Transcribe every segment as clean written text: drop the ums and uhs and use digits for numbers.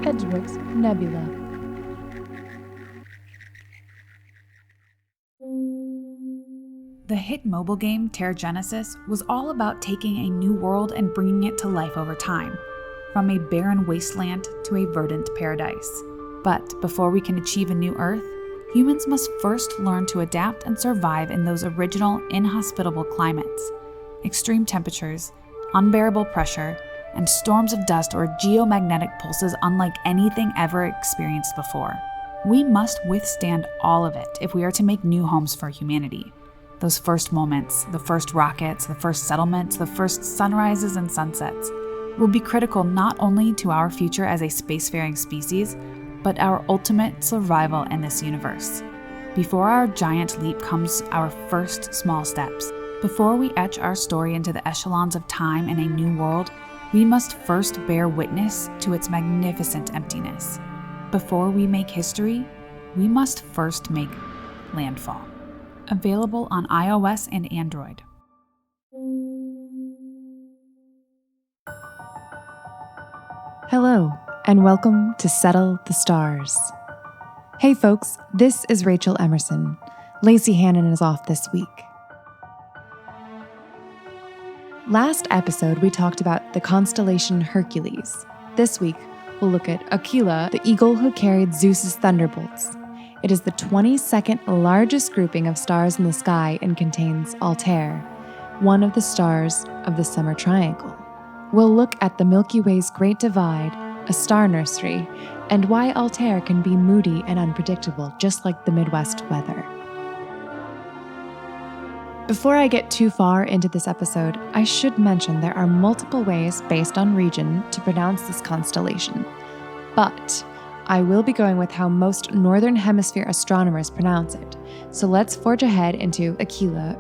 Edgeworth's Nebula. The hit mobile game Terragenesis was all about taking a new world and bringing it to life over time, from a barren wasteland to a verdant paradise. But before we can achieve a new Earth, humans must first learn to adapt and survive in those original, inhospitable climates. Extreme temperatures, unbearable pressure, and storms of dust or geomagnetic pulses unlike anything ever experienced before. We must withstand all of it if we are to make new homes for humanity. Those first moments, the first rockets, the first settlements, the first sunrises and sunsets will be critical not only to our future as a spacefaring species, but our ultimate survival in this universe. Before our giant leap comes our first small steps. Before we etch our story into the echelons of time in a new world, we must first bear witness to its magnificent emptiness. Before we make history, we must first make landfall. Available on iOS and Android. Hello, and welcome to Settle the Stars. Hey folks, this is Rachel Emerson. Lacey Hannon is off this week. Last episode, we talked about the constellation Hercules. This week, we'll look at Aquila the Eagle who carried Zeus's thunderbolts. It is the 22nd largest grouping of stars in the sky and contains Altair, one of the stars of the Summer Triangle. We'll look at the Milky Way's Great Divide, a star nursery, and why Altair can be moody and unpredictable, just like the Midwest weather. Before I get too far into this episode, I should mention there are multiple ways based on region to pronounce this constellation, but I will be going with how most Northern Hemisphere astronomers pronounce it, so let's forge ahead into Aquila.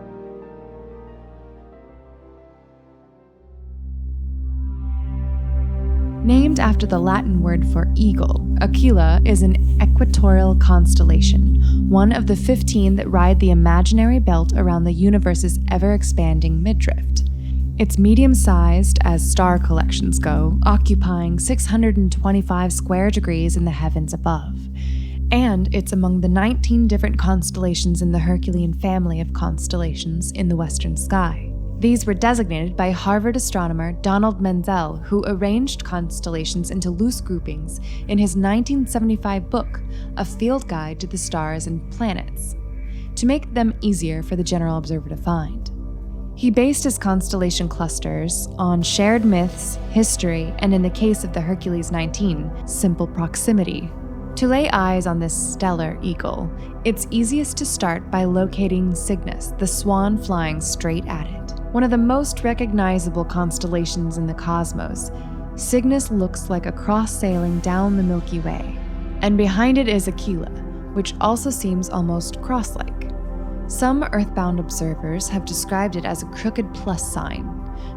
Named after the Latin word for eagle, Aquila is an equatorial constellation, one of the 15 that ride the imaginary belt around the universe's ever-expanding midriff. It's medium-sized as star collections go, occupying 625 square degrees in the heavens above. And it's among the 19 different constellations in the Herculean family of constellations in the western sky. These were designated by Harvard astronomer Donald Menzel, who arranged constellations into loose groupings in his 1975 book, A Field Guide to the Stars and Planets, to make them easier for the general observer to find. He based his constellation clusters on shared myths, history, and in the case of the Hercules 19, simple proximity. To lay eyes on this stellar eagle, it's easiest to start by locating Cygnus, the swan flying straight at it. One of the most recognizable constellations in the cosmos, Cygnus looks like a cross sailing down the Milky Way. And behind it is Aquila, which also seems almost cross-like. Some Earthbound observers have described it as a crooked plus sign.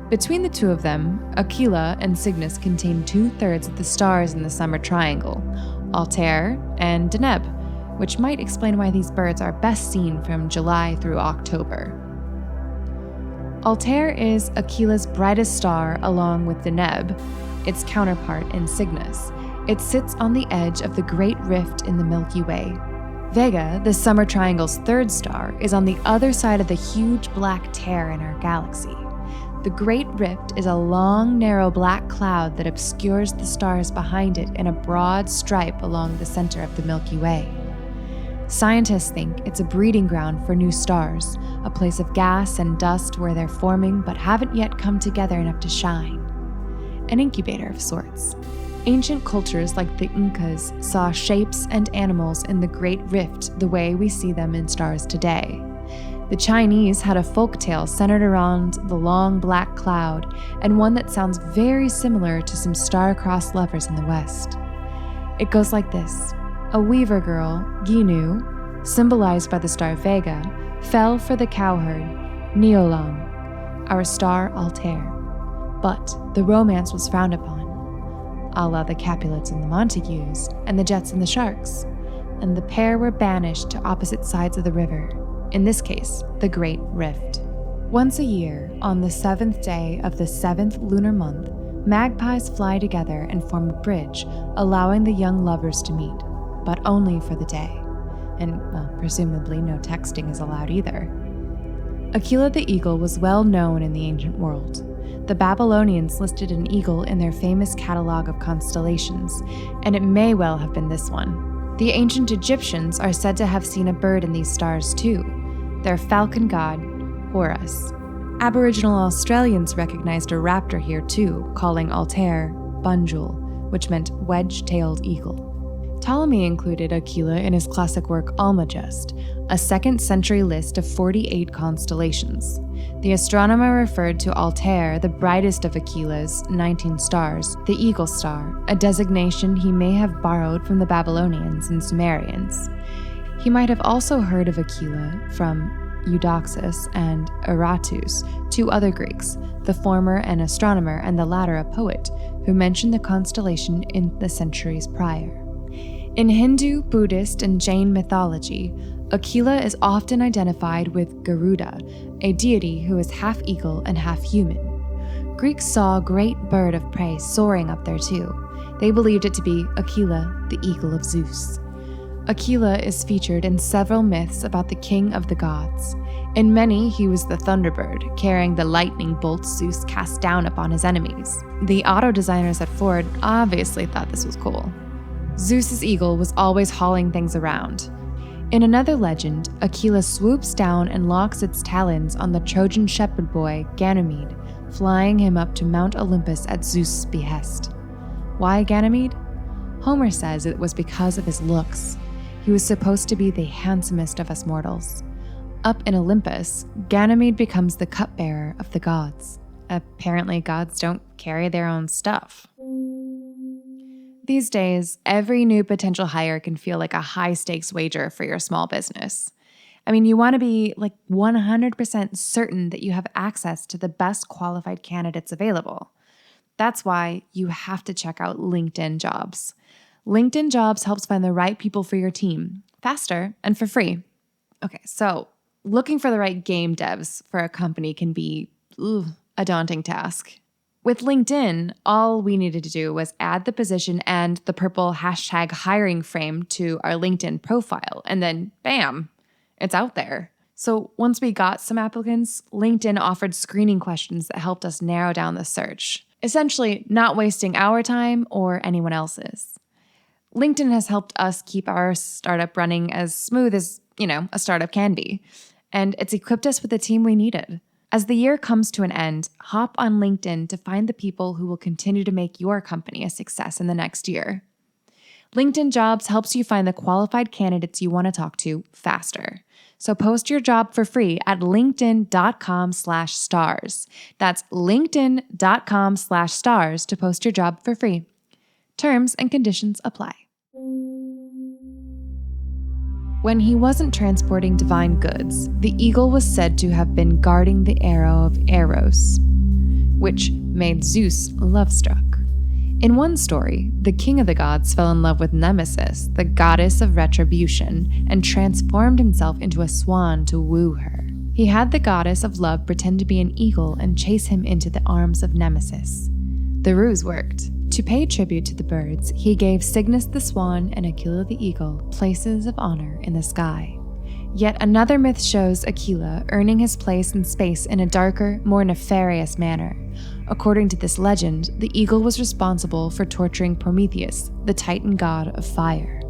Between the two of them, Aquila and Cygnus contain 2/3 of the stars in the Summer Triangle, Altair and Deneb, which might explain why these birds are best seen from July through October. Altair is Aquila's brightest star along with Deneb, its counterpart in Cygnus. It sits on the edge of the Great Rift in the Milky Way. Vega, the Summer Triangle's third star, is on the other side of the huge black tear in our galaxy. The Great Rift is a long, narrow black cloud that obscures the stars behind it in a broad stripe along the center of the Milky Way. Scientists think it's a breeding ground for new stars, a place of gas and dust where they're forming but haven't yet come together enough to shine. An incubator of sorts. Ancient cultures like the Incas saw shapes and animals in the Great Rift the way we see them in stars today. The Chinese had a folk tale centered around the long black cloud, and one that sounds very similar to some star-crossed lovers in the West. It goes like this. A weaver girl, Ginu, symbolized by the star Vega, fell for the cowherd, Neolam, our star Altair. But the romance was frowned upon, a la the Capulets and the Montagues, and the Jets and the Sharks, and the pair were banished to opposite sides of the river, in this case, the Great Rift. Once a year, on the 7th day of the 7th lunar month, Magpies fly together and form a bridge, allowing the young lovers to meet, but only for the day. And, well, presumably no texting is allowed either. Aquila the Eagle was well known in the ancient world. The Babylonians listed an eagle in their famous catalog of constellations, and it may well have been this one. The ancient Egyptians are said to have seen a bird in these stars too, their falcon god, Horus. Aboriginal Australians recognized a raptor here too, calling Altair Bunjul, which meant wedge-tailed eagle. Ptolemy included Aquila in his classic work Almagest, a 2nd century list of 48 constellations. The astronomer referred to Altair, the brightest of Aquila's 19 stars, the Eagle Star, a designation he may have borrowed from the Babylonians and Sumerians. He might have also heard of Aquila from Eudoxus and Aratus, 2 other Greeks, the former an astronomer and the latter a poet, who mentioned the constellation in the centuries prior. In Hindu, Buddhist, and Jain mythology, Aquila is often identified with Garuda, a deity who is half eagle and half human. Greeks saw a great bird of prey soaring up there too. They believed it to be Aquila, the eagle of Zeus. Aquila is featured in several myths about the king of the gods. In many, he was the thunderbird, carrying the lightning bolts Zeus cast down upon his enemies. The auto designers at Ford obviously thought this was cool. Zeus's eagle was always hauling things around. In another legend, Aquila swoops down and locks its talons on the Trojan shepherd boy, Ganymede, flying him up to Mount Olympus at Zeus' behest. Why Ganymede? Homer says it was because of his looks. He was supposed to be the handsomest of us mortals. Up in Olympus, Ganymede becomes the cupbearer of the gods. Apparently, gods don't carry their own stuff. These days, every new potential hire can feel like a high-stakes wager for your small business. I mean, you want to be like 100% certain that you have access to the best qualified candidates available. That's why you have to check out LinkedIn Jobs. LinkedIn Jobs helps find the right people for your team, faster and for free. Okay, so looking for the right game devs for a company can be a daunting task. With LinkedIn, all we needed to do was add the position and the purple #hiring frame to our LinkedIn profile, and then bam, it's out there. So once we got some applicants, LinkedIn offered screening questions that helped us narrow down the search, essentially not wasting our time or anyone else's. LinkedIn has helped us keep our startup running as smooth as, a startup can be, and it's equipped us with the team we needed. As the year comes to an end, hop on LinkedIn to find the people who will continue to make your company a success in the next year. LinkedIn Jobs helps you find the qualified candidates you want to talk to faster. So post your job for free at linkedin.com/stars. That's linkedin.com/stars to post your job for free. Terms and conditions apply. When he wasn't transporting divine goods, the eagle was said to have been guarding the arrow of Eros, which made Zeus love-struck. In one story, the king of the gods fell in love with Nemesis, the goddess of retribution, and transformed himself into a swan to woo her. He had the goddess of love pretend to be an eagle and chase him into the arms of Nemesis. The ruse worked. To pay tribute to the birds, he gave Cygnus the swan and Aquila the eagle places of honor in the sky. Yet another myth shows Aquila earning his place in space in a darker, more nefarious manner. According to this legend, the eagle was responsible for torturing Prometheus, the Titan god of fire,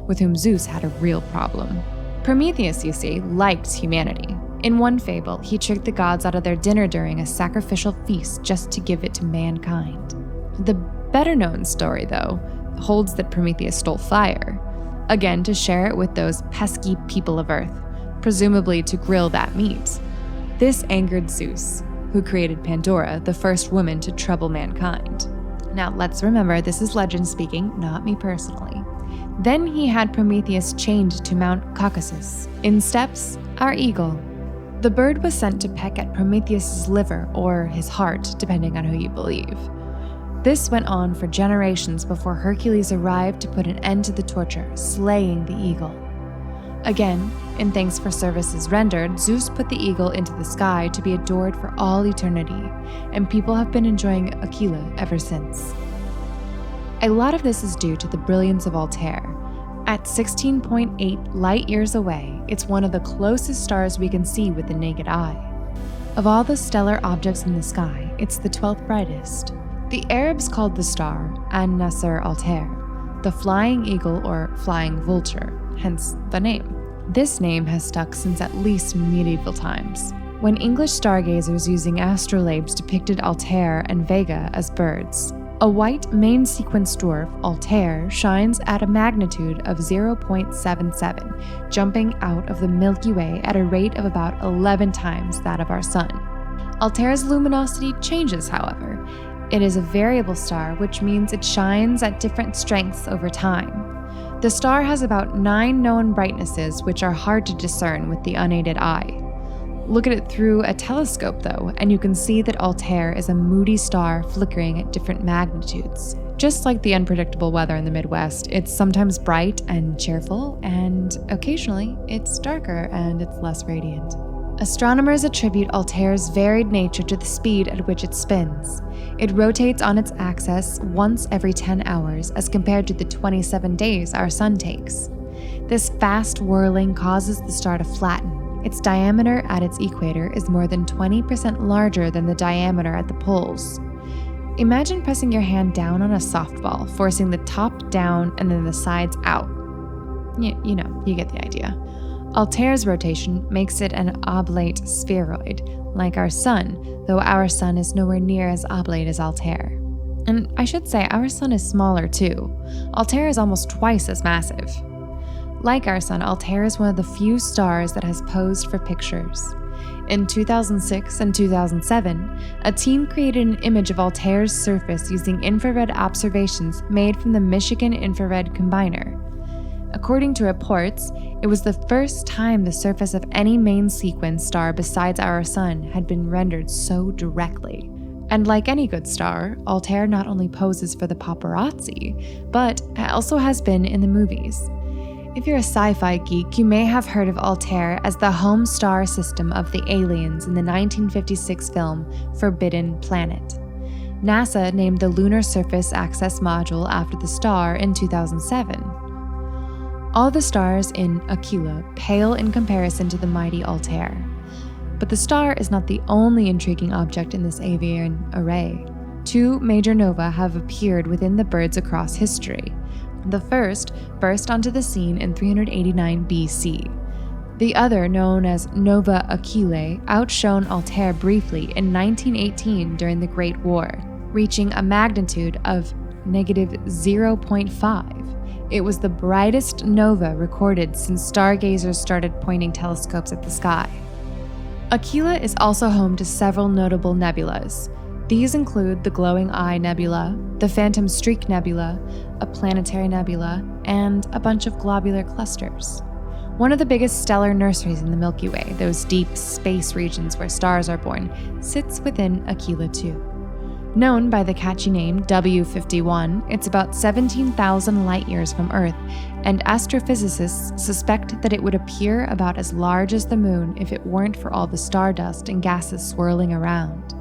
with whom Zeus had a real problem. Prometheus, you see, liked humanity. In one fable, he tricked the gods out of their dinner during a sacrificial feast just to give it to mankind. The better-known story, though, holds that Prometheus stole fire, again to share it with those pesky people of Earth, presumably to grill that meat. This angered Zeus, who created Pandora, the first woman to trouble mankind. Now, let's remember, this is legend speaking, not me personally. Then he had Prometheus chained to Mount Caucasus. In steps our eagle. The bird was sent to peck at Prometheus's liver or his heart, depending on who you believe. This went on for generations before Hercules arrived to put an end to the torture, slaying the eagle. Again, in thanks for services rendered, Zeus put the eagle into the sky to be adored for all eternity, and people have been enjoying Aquila ever since. A lot of this is due to the brilliance of Altair. At 16.8 light-years away, it's one of the closest stars we can see with the naked eye. Of all the stellar objects in the sky, it's the 12th brightest. The Arabs called the star An-Nasr Altair, the flying eagle or flying vulture, hence the name. This name has stuck since at least medieval times, when English stargazers using astrolabes depicted Altair and Vega as birds. A white main sequence dwarf, Altair, shines at a magnitude of 0.77, jumping out of the Milky Way at a rate of about 11 times that of our Sun. Altair's luminosity changes, however. It is a variable star, which means it shines at different strengths over time. The star has about 9 known brightnesses, which are hard to discern with the unaided eye. Look at it through a telescope, though, and you can see that Altair is a moody star flickering at different magnitudes. Just like the unpredictable weather in the Midwest, it's sometimes bright and cheerful, and occasionally it's darker and it's less radiant. Astronomers attribute Altair's varied nature to the speed at which it spins. It rotates on its axis once every 10 hours as compared to the 27 days our Sun takes. This fast whirling causes the star to flatten. Its diameter at its equator is more than 20% larger than the diameter at the poles. Imagine pressing your hand down on a softball, forcing the top down and then the sides out. You get the idea. Altair's rotation makes it an oblate spheroid, like our Sun, though our Sun is nowhere near as oblate as Altair. And I should say, our Sun is smaller too. Altair is almost twice as massive. Like our Sun, Altair is one of the few stars that has posed for pictures. In 2006 and 2007, a team created an image of Altair's surface using infrared observations made from the Michigan Infrared Combiner. According to reports, it was the first time the surface of any main sequence star besides our Sun had been rendered so directly. And like any good star, Altair not only poses for the paparazzi, but also has been in the movies. If you're a sci-fi geek, you may have heard of Altair as the home star system of the aliens in the 1956 film Forbidden Planet. NASA named the Lunar Surface Access Module after the star in 2007. All the stars in Aquila pale in comparison to the mighty Altair. But the star is not the only intriguing object in this avian array. 2 major nova have appeared within the birds across history. The first burst onto the scene in 389 BC. The other, known as Nova Aquilae, outshone Altair briefly in 1918 during the Great War, reaching a magnitude of -0.5. It was the brightest nova recorded since stargazers started pointing telescopes at the sky. Aquila is also home to several notable nebulas. These include the Glowing Eye Nebula, the Phantom Streak Nebula, a planetary nebula, and a bunch of globular clusters. One of the biggest stellar nurseries in the Milky Way, those deep space regions where stars are born, sits within Aquila too. Known by the catchy name W51, it's about 17,000 light-years from Earth, and astrophysicists suspect that it would appear about as large as the Moon if it weren't for all the stardust and gases swirling around.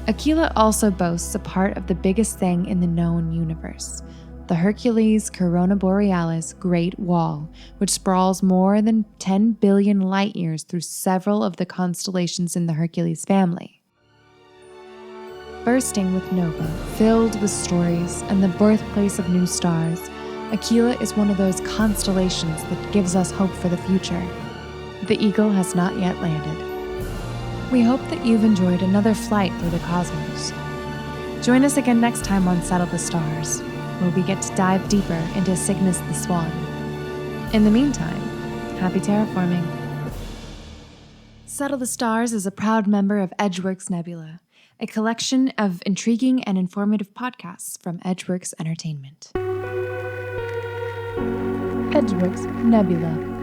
Aquila also boasts a part of the biggest thing in the known universe, the Hercules Corona Borealis Great Wall, which sprawls more than 10 billion light-years through several of the constellations in the Hercules family. Bursting with nova, filled with stories, and the birthplace of new stars, Aquila is one of those constellations that gives us hope for the future. The Eagle has not yet landed. We hope that you've enjoyed another flight through the cosmos. Join us again next time on Settle the Stars, where we get to dive deeper into Cygnus the Swan. In the meantime, happy terraforming. Settle the Stars is a proud member of Edgeworks Nebula, a collection of intriguing and informative podcasts from Edgeworks Entertainment. Edgeworks Nebula.